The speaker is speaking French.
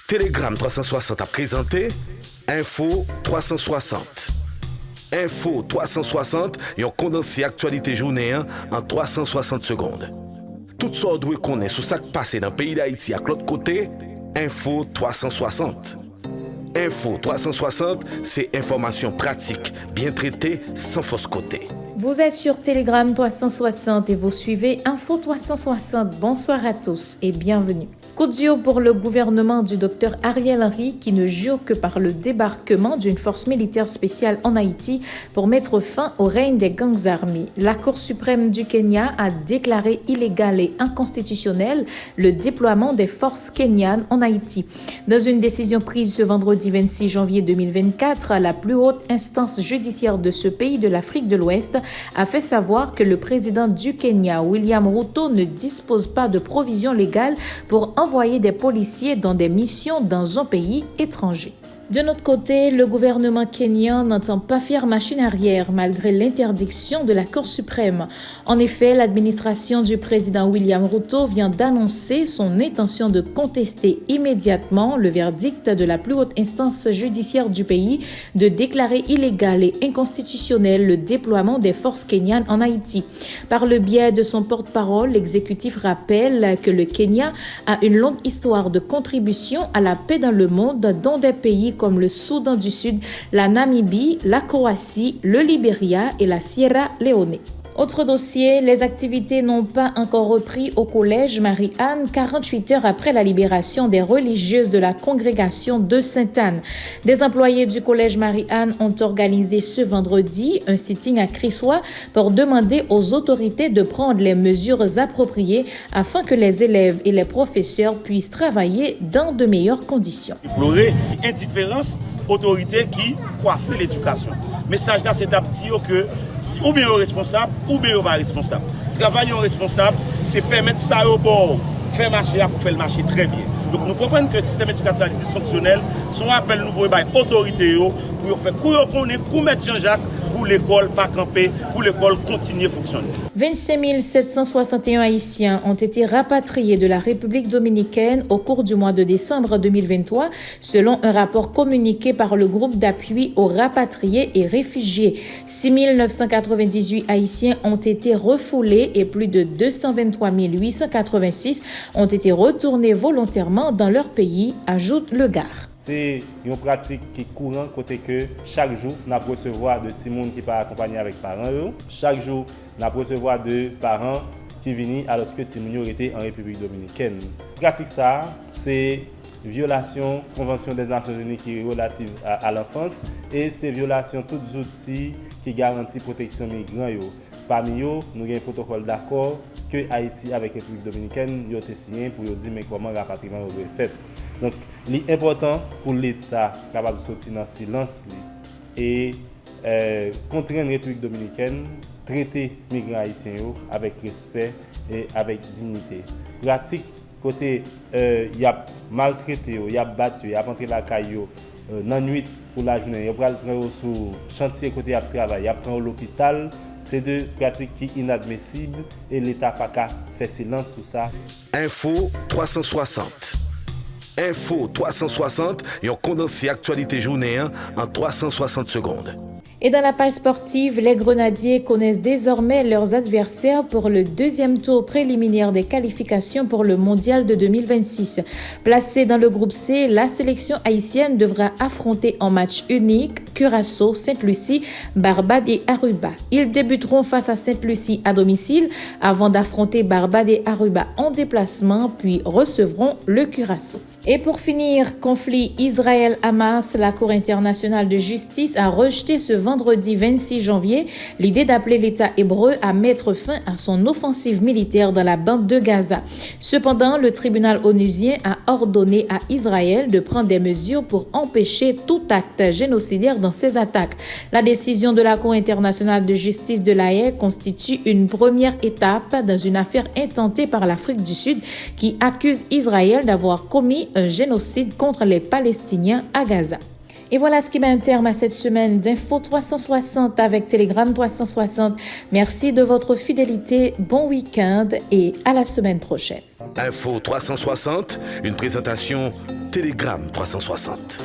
Telegram 360 a présenté Info 360. Info 360, yon condensé actualité journée en 360 secondes. Tout ça doit connaître sur ce qui passe dans le pays d'Haïti à l'autre côté, Info 360. Info 360, c'est information pratique, bien traitée, sans fausse côté. Vous êtes sur Telegram 360 et vous suivez Info 360. Bonsoir à tous et bienvenue. Coup dur pour le gouvernement du Dr Ariel Henry qui ne jure que par le débarquement d'une force militaire spéciale en Haïti pour mettre fin au règne des gangs armés. La Cour suprême du Kenya a déclaré illégal et inconstitutionnel le déploiement des forces kenyanes en Haïti. Dans une décision prise ce vendredi 26 janvier 2024, la plus haute instance judiciaire de ce pays de l'Afrique de l'Ouest a fait savoir que le président du Kenya, William Ruto, ne dispose pas de provisions légales pour envoyer des policiers dans des missions dans un pays étranger. De notre côté, le gouvernement kenyan n'entend pas faire machine arrière malgré l'interdiction de la Cour suprême. En effet, l'administration du président William Ruto vient d'annoncer son intention de contester immédiatement le verdict de la plus haute instance judiciaire du pays de déclarer illégal et inconstitutionnel le déploiement des forces kenyanes en Haïti. Par le biais de son porte-parole, l'exécutif rappelle que le Kenya a une longue histoire de contribution à la paix dans le monde dans des pays comme le Soudan du Sud, la Namibie, la Croatie, le Libéria et la Sierra Leone. Autre dossier, les activités n'ont pas encore repris au collège Marie-Anne 48 heures après la libération des religieuses de la congrégation de Sainte-Anne. Des employés du collège Marie-Anne ont organisé ce vendredi un sitting à Crissois pour demander aux autorités de prendre les mesures appropriées afin que les élèves et les professeurs puissent travailler dans de meilleures conditions. Déplorer indifférence autorité qui coiffe l'éducation. Message là, c'est à dire que ou bien responsable, ou bien pas responsable. Travailler responsable, c'est permettre ça au bord, faire marcher pour faire le marché très bien. Donc nous comprenons que le système éducatif est dysfonctionnel, son appel nouveau par l'autorité pour faire pour mettre Jean-Jacques pour l'école pas camper, pour l'école continuer à fonctionner. 25 761 Haïtiens ont été rapatriés de la République dominicaine au cours du mois de décembre 2023, selon un rapport communiqué par le groupe d'appui aux rapatriés et réfugiés. 6 998 Haïtiens ont été refoulés et plus de 223 886 ont été retournés volontairement dans leur pays, ajoute le GAR. C'est une pratique qui est courante côté que chaque jour, nous recevons de petits monde qui pas accompagner avec parents. Chaque jour, nous recevons de parents qui viennent alors que petits monde étaient en République dominicaine. Pratique ça, c'est violation Convention des Nations Unies qui est relative à l'enfance et c'est violation tous les outils qui garantissent protection migrants. Parmi eux, nous avons un protocole d'accord que Haïti avec la République dominicaine a signé pour dire mais comment le rapatriement doit être fait. Donc, l'important pour l'État capable de sortir dans le silence et contraindre la République dominicaine traiter les migrants haïtiens avec respect et avec dignité. Pratique côté y a maltraité, y a battu, y a entré la caillou dans la nuit pour la journée, y a prendre sur chantier côté à travail, y a prendre l'hôpital. C'est deux pratiques qui sont inadmissibles et l'État n'a pas fait silence sur ça. Info 360. Info 360, yon condensé actualité journée en 360 secondes. Et dans la page sportive, les Grenadiers connaissent désormais leurs adversaires pour le deuxième tour préliminaire des qualifications pour le Mondial de 2026. Placée dans le groupe C, la sélection haïtienne devra affronter en match unique Curaçao, Sainte-Lucie, Barbade et Aruba. Ils débuteront face à Sainte-Lucie à domicile avant d'affronter Barbade et Aruba en déplacement, puis recevront le Curaçao. Et pour finir, conflit Israël-Hamas, la Cour internationale de justice a rejeté ce vendredi 26 janvier l'idée d'appeler l'État hébreu à mettre fin à son offensive militaire dans la bande de Gaza. Cependant, le tribunal onusien a ordonné à Israël de prendre des mesures pour empêcher tout acte génocidaire dans ses attaques. La décision de la Cour internationale de justice de La Haye constitue une première étape dans une affaire intentée par l'Afrique du Sud qui accuse Israël d'avoir commis un génocide contre les Palestiniens à Gaza. Et voilà ce qui met un terme à cette semaine d'Info 360 avec Telegram 360. Merci de votre fidélité, bon week-end et à la semaine prochaine. Info 360, une présentation Telegram 360.